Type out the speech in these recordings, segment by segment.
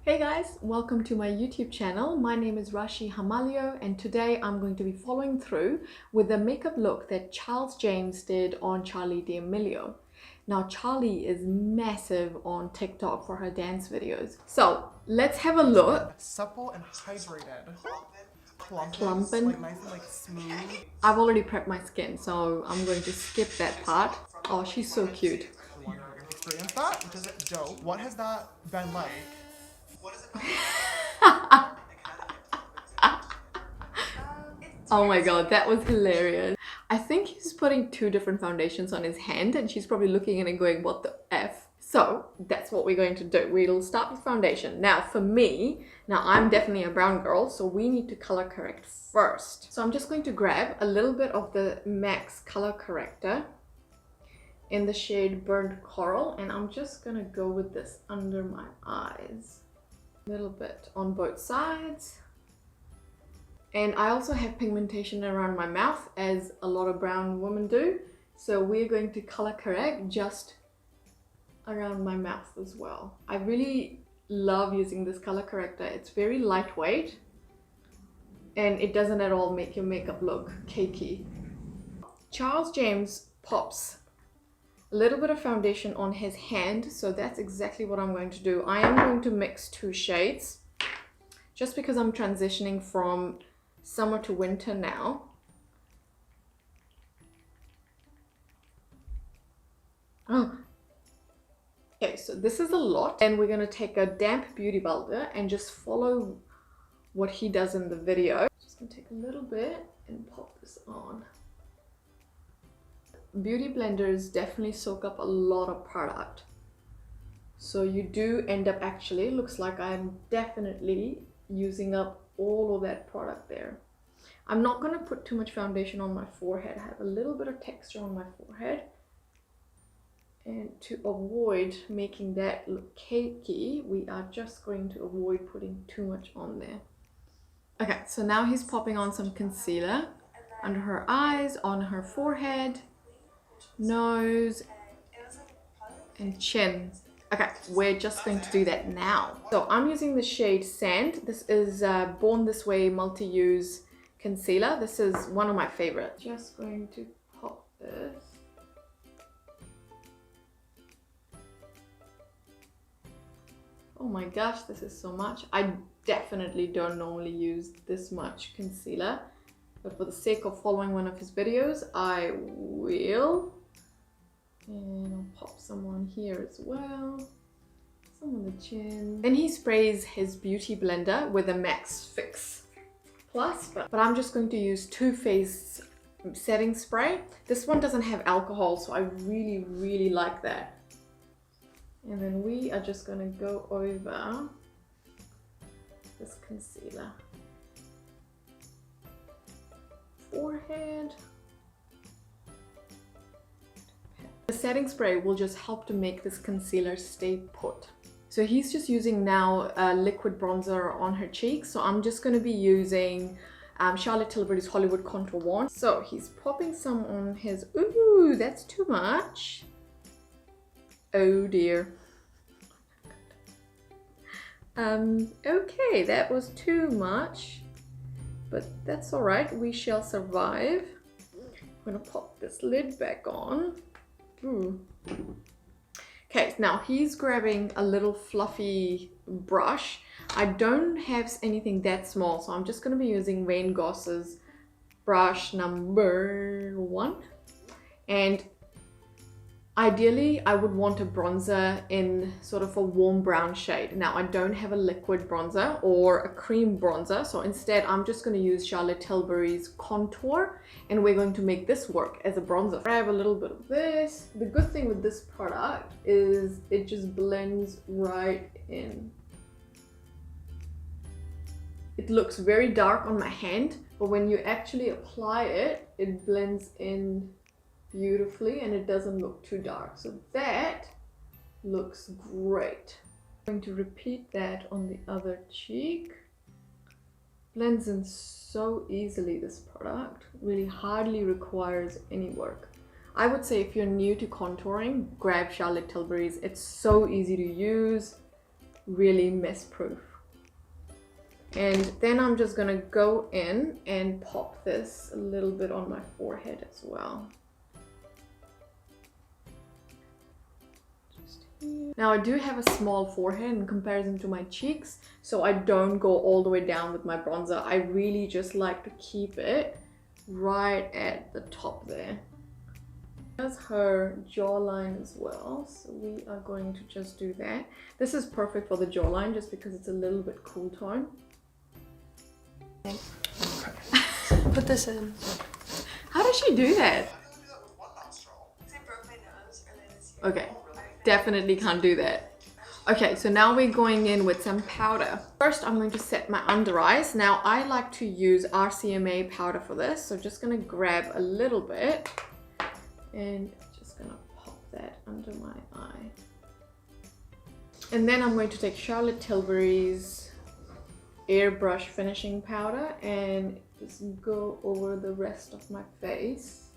Hey guys, welcome to my YouTube channel. My name is Rashi Hamalio and today I'm going to be following through with the makeup look that Charles James did on Charli D'Amelio. Now Charli is massive on TikTok for her dance videos. So let's have a look. Supple and hydrated. Plumpin'. Like nice and like smooth. I've already prepped my skin, so I'm going to skip that part. Oh, she's so cute. I want to experience that, which is dope. What has that been like? Oh my god, that was hilarious. I think he's putting two different foundations on his hand and she's probably looking at it and going, what the F? So that's what we're going to do. We'll start with foundation. Now for me, I'm definitely a brown girl, so we need to color correct first. So I'm just going to grab a little bit of the MAC's color corrector in the shade Burnt Coral, and I'm just gonna go with this under my eyes. A little bit on both sides. And I also have pigmentation around my mouth, as a lot of brown women do. So we're going to color correct just around my mouth as well. I really love using this color corrector. It's very lightweight and it doesn't at all make your makeup look cakey. Charles James pops a little bit of foundation on his hand, so that's exactly what I'm going to do. I am going to mix two shades just because I'm transitioning from summer to winter now. Oh. Okay, so this is a lot, and we're going to take a damp beauty blender and just follow what he does in the video. Just going to take a little bit and pop this on. Beauty blenders definitely soak up a lot of product, so you do end up, actually looks like I'm definitely using up all of that product there. I'm not going to put too much foundation on my forehead. I have a little bit of texture on my forehead, and to avoid making that look cakey, we are just going to avoid putting too much on there. Okay, so now he's popping on some concealer under her eyes, on her forehead, nose and chin. Okay, we're just going to do that now. So I'm using the shade Sand. This is Born This Way multi-use concealer. This is one of my favorites. Just going to pop this. Oh my gosh, this is so much. I definitely don't normally use this much concealer, but for the sake of following one of his videos, I will. And I'll pop some on here as well. Some on the chin. Then he sprays his beauty blender with a Max Fix Plus, but I'm just going to use Too Faced setting spray. This one doesn't have alcohol, so I really like that. And then we are just going to go over this concealer. Forehead. The setting spray will just help to make this concealer stay put. So he's just using now a liquid bronzer on her cheeks. So I'm just going to be using Tilbury's Hollywood Contour Wand. So he's popping some on his... Ooh, that's too much. Oh dear. Okay, that was too much. But that's alright, we shall survive. I'm going to pop this lid back on. Ooh. Okay, now he's grabbing a little fluffy brush. I don't have anything that small, so I'm just going to be using Van Gogh's brush number 1. And ideally, I would want a bronzer in sort of a warm brown shade. Now, I don't have a liquid bronzer or a cream bronzer, so instead, I'm just going to use Charlotte Tilbury's Contour, and we're going to make this work as a bronzer. I have a little bit of this. The good thing with this product is it just blends right in. It looks very dark on my hand, but when you actually apply it, it blends in beautifully and it doesn't look too dark. So that looks great. I'm going to repeat that on the other cheek. Blends in so easily, this product. Really hardly requires any work. I would say if you're new to contouring, grab Charlotte Tilbury's. It's so easy to use. really mess proof. And then I'm just gonna go in and pop this a little bit on my forehead as well. Now I do have a small forehead in comparison to my cheeks, so I don't go all the way down with my bronzer. I really just like to keep it right at the top there. There's her jawline as well, so we are going to just do that. This is perfect for the jawline just because it's a little bit cool tone. Put this in. How does she do that? I broke my nose earlier this year. Okay, definitely can't do that. Okay, so now we're going in with some powder. First, I'm going to set my under eyes. Now, I like to use RCMA powder for this, so just gonna grab a little bit and just gonna pop that under my eye. And then I'm going to take Charlotte Tilbury's airbrush finishing powder and just go over the rest of my face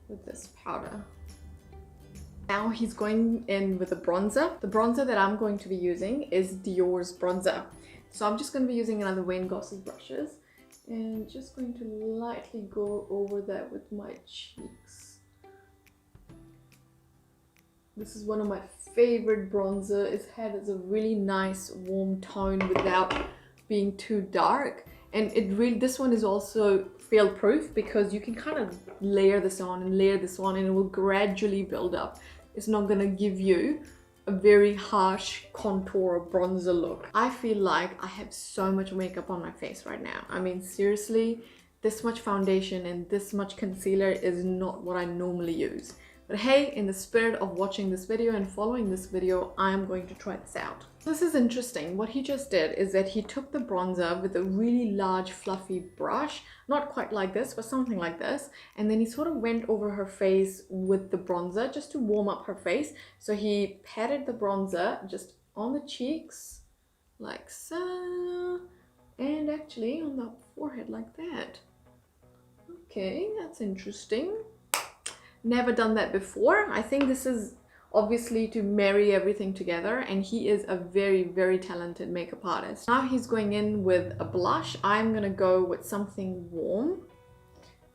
with this powder. Now he's going in with a bronzer. The bronzer that I'm going to be using is Dior's bronzer. So I'm just going to be using another Wayne Goss's brushes and just going to lightly go over that with my cheeks. This is one of my favorite bronzer. It's had a really nice warm tone without being too dark. And this one is also fail proof because you can kind of layer this on and layer this on and it will gradually build up. It's not gonna give you a very harsh contour bronzer look. I feel like I have so much makeup on my face right now. I mean, seriously, this much foundation and this much concealer is not what I normally use. But hey, in the spirit of watching this video and following this video, I'm going to try this out. This is interesting. What he just did is that he took the bronzer with a really large fluffy brush, not quite like this, but something like this, and then he sort of went over her face with the bronzer just to warm up her face. So he patted the bronzer just on the cheeks, like so, and actually on the forehead like that. Okay, that's interesting. Never done that before. I think this is obviously to marry everything together, and he is a very, very talented makeup artist. Now he's going in with a blush. I'm gonna go with something warm.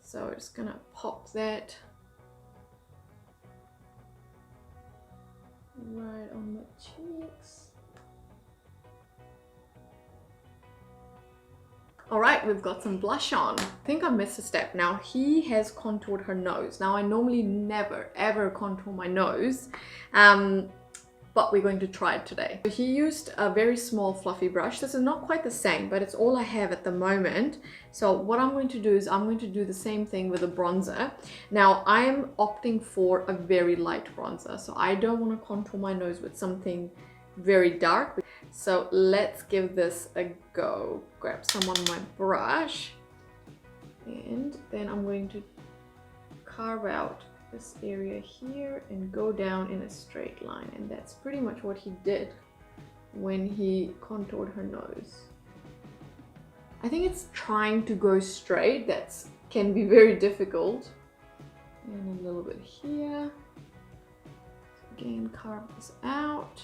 So I'm just gonna pop that right on the cheeks. Alright, we've got some blush on. I think I missed a step. Now, he has contoured her nose. Now, I normally never, ever contour my nose, but we're going to try it today. He used a very small fluffy brush. This is not quite the same, but it's all I have at the moment. So what I'm going to do is I'm going to do the same thing with a bronzer. Now, I'm opting for a very light bronzer, so I don't want to contour my nose with something very dark. So let's give this a go. Grab some on my brush and then I'm going to carve out this area here and go down in a straight line, and that's pretty much what he did when he contoured her nose. I think it's trying to go straight that can be very difficult. And a little bit here. Again, carve this out.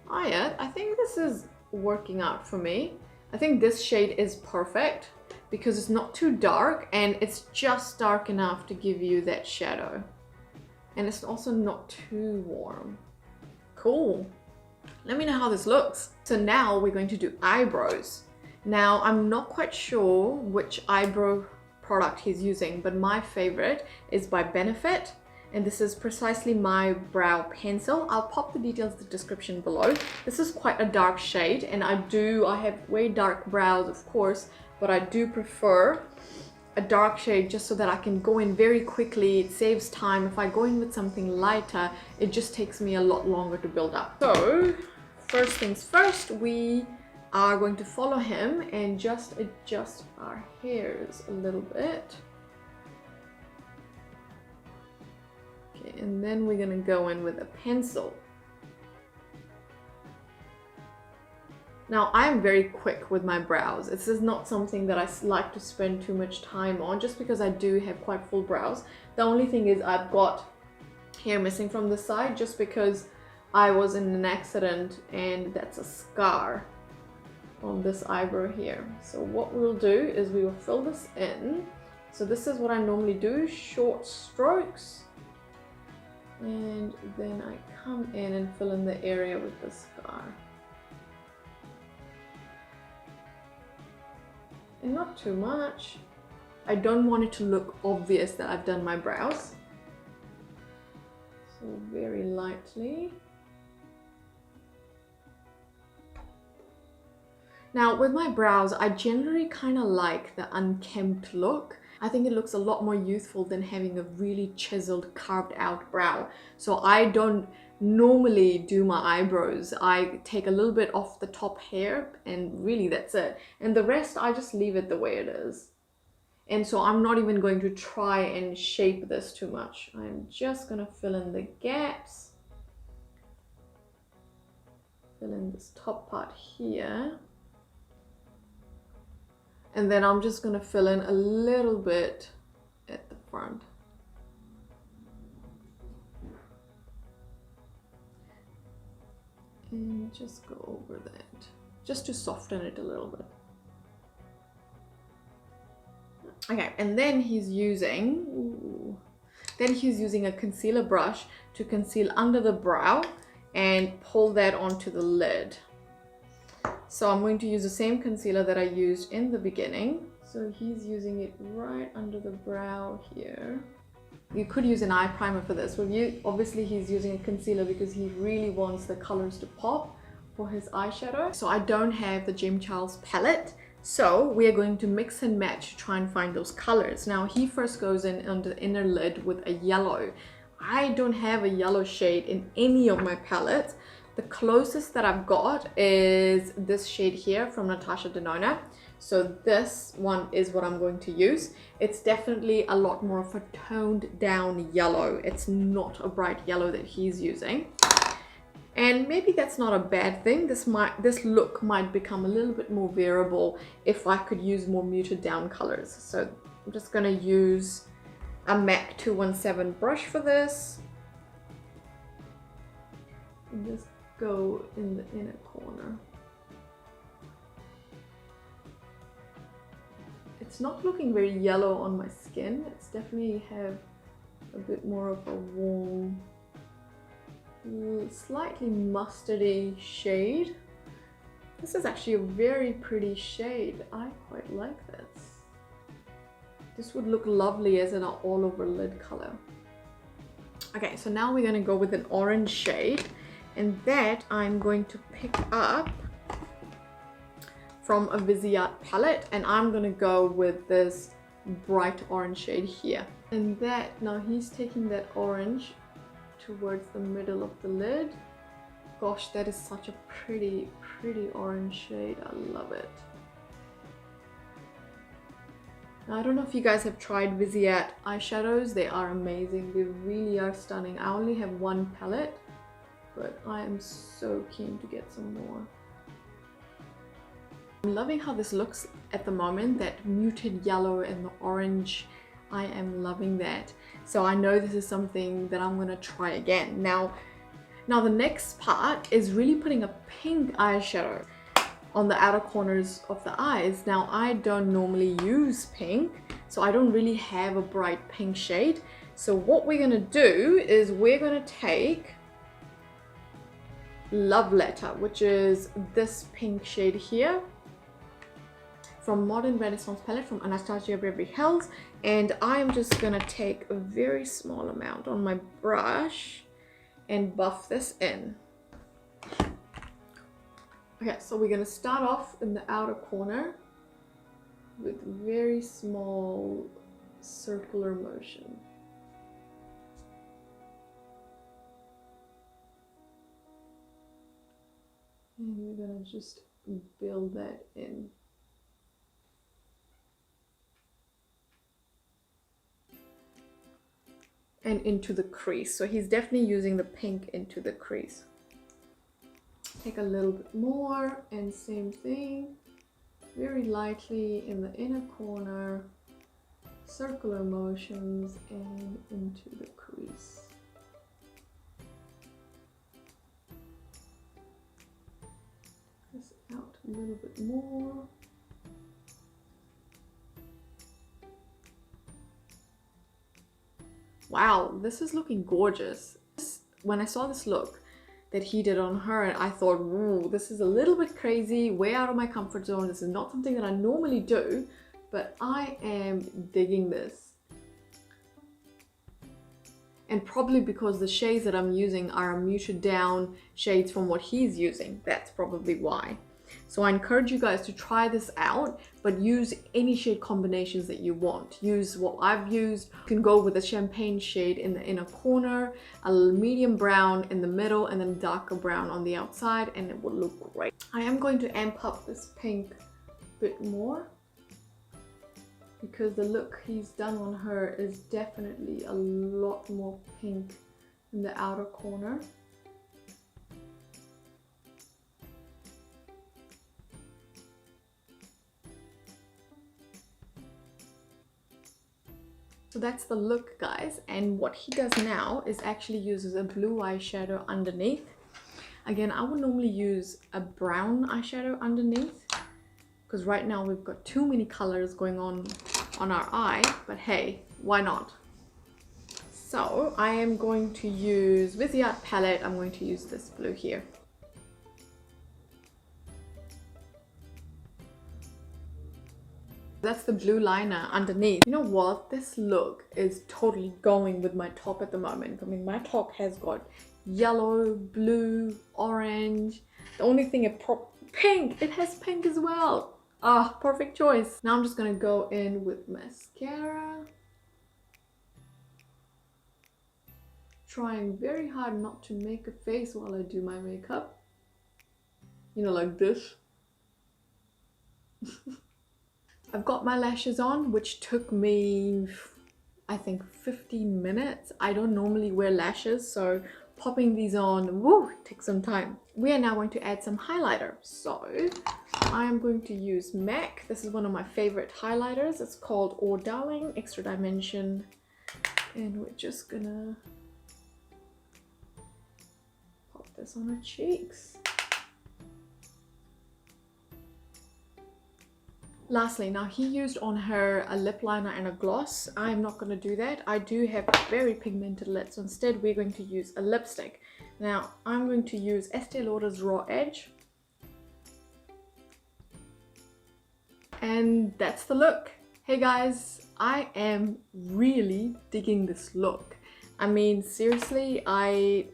Oh yeah, I think this is working out for me. I think this shade is perfect because it's not too dark and it's just dark enough to give you that shadow. And it's also not too warm. Cool. Let me know how this looks. So now we're going to do eyebrows. Now I'm not quite sure which eyebrow product he's using, but my favorite is by Benefit. And this is precisely my brow pencil. I'll pop the details in the description below. This is quite a dark shade, and I have way dark brows, of course, but I do prefer a dark shade just so that I can go in very quickly. It saves time. If I go in with something lighter, it just takes me a lot longer to build up. So, first things first, we are going to follow him and just adjust our hairs a little bit. And then we're gonna go in with a pencil. Now, I am very quick with my brows. This is not something that I like to spend too much time on just because I do have quite full brows. The only thing is I've got hair missing from the side just because I was in an accident and that's a scar on this eyebrow here. So what we'll do is we will fill this in. So this is what I normally do, short strokes. And then I come in and fill in the area with the scar. And not too much. I don't want it to look obvious that I've done my brows. So very lightly. Now with my brows, I generally kind of like the unkempt look. I think it looks a lot more youthful than having a really chiseled, carved out brow. So I don't normally do my eyebrows. I take a little bit off the top hair and really that's it. And the rest I just leave it the way it is. And so I'm not even going to try and shape this too much. I'm just gonna fill in the gaps. Fill in this top part here. And then I'm just gonna fill in a little bit at the front. And just go over that, just to soften it a little bit. Okay, and then he's using, a concealer brush to conceal under the brow and pull that onto the lid. So I'm going to use the same concealer that I used in the beginning. So he's using it right under the brow here. You could use an eye primer for this. Obviously he's using a concealer because he really wants the colors to pop for his eyeshadow. So I don't have the Gem Charles palette. So we are going to mix and match to try and find those colors. Now he first goes in under the inner lid with a yellow. I don't have a yellow shade in any of my palettes. The closest that I've got is this shade here from Natasha Denona. So this one is what I'm going to use. It's definitely a lot more of a toned down yellow. It's not a bright yellow that he's using. And maybe that's not a bad thing. This look might become a little bit more variable if I could use more muted down colors. So I'm just gonna use a MAC 217 brush for this. And just go in the inner corner. It's not looking very yellow on my skin. It's definitely have a bit more of a warm, slightly mustardy shade. This is actually a very pretty shade. I quite like this. This would look lovely as an all over lid color. Okay, so now we're going to go with an orange shade. And that I'm going to pick up from a Viseart palette, and I'm gonna go with this bright orange shade here. And that, now he's taking that orange towards the middle of the lid. Gosh, that is such a pretty orange shade. I love it. Now, I don't know if you guys have tried Viseart eyeshadows. They are amazing. They really are stunning. I only have one palette, but I am so keen to get some more. I'm loving how this looks at the moment, that muted yellow and the orange. I am loving that. So I know this is something that I'm gonna try again. Now the next part is really putting a pink eyeshadow on the outer corners of the eyes. Now I don't normally use pink, so I don't really have a bright pink shade. So what we're gonna do is we're gonna take Love Letter, which is this pink shade here, from Modern Renaissance palette from Anastasia Beverly Hills, and I'm just gonna take a very small amount on my brush and buff this in. Okay, so we're gonna start off in the outer corner with very small circular motion. And we're gonna just build that in. And into the crease. So he's definitely using the pink into the crease. Take a little bit more and same thing. Very lightly in the inner corner, circular motions and into the crease. little bit more. Wow, this is looking gorgeous. When I saw this look that he did on her, I thought, ooh, this is a little bit crazy, way out of my comfort zone. This is not something that I normally do, but I am digging this. And probably because the shades that I'm using are muted down shades from what he's using. That's probably why. So I encourage you guys to try this out, but use any shade combinations that you want. Use what I've used. You can go with a champagne shade in the inner corner, a medium brown in the middle, and then darker brown on the outside, and it will look great. I am going to amp up this pink a bit more, because the look he's done on her is definitely a lot more pink in the outer corner. So that's the look, guys, and what he does now is actually uses a blue eyeshadow underneath. Again, I would normally use a brown eyeshadow underneath, because right now we've got too many colors going on our eye, but hey, why not? So I am going to use Viseart palette. I'm going to use this blue here. That's the blue liner underneath. You know what? This look is totally going with my top at the moment. I mean, my top has got yellow, blue, orange. The only thing pink. It has pink as well. Ah, perfect choice. Now I'm just gonna go in with mascara. Trying very hard not to make a face while I do my makeup. You know, like this. I've got my lashes on, which took me, I think, 15 minutes. I don't normally wear lashes, so popping these on, woo, takes some time. We are now going to add some highlighter. So I am going to use MAC. This is one of my favorite highlighters. It's called Oh Darling Extra Dimension. And we're just gonna pop this on her cheeks. Lastly, now he used on her a lip liner and a gloss. I'm not going to do that. I do have very pigmented lips, so instead we're going to use a lipstick. Now I'm going to use Estee Lauder's Raw Edge. And that's the look. Hey guys, I am really digging this look. I mean, seriously, I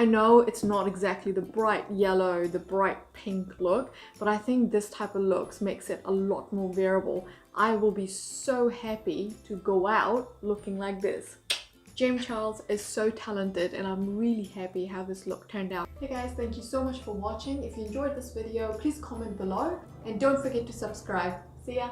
know it's not exactly the bright yellow, the bright pink look, but I think this type of looks makes it a lot more wearable. I will be so happy to go out looking like this. James Charles is so talented, and I'm really happy how this look turned out. Hey guys, thank you so much for watching. If you enjoyed this video, please comment below and don't forget to subscribe. See ya!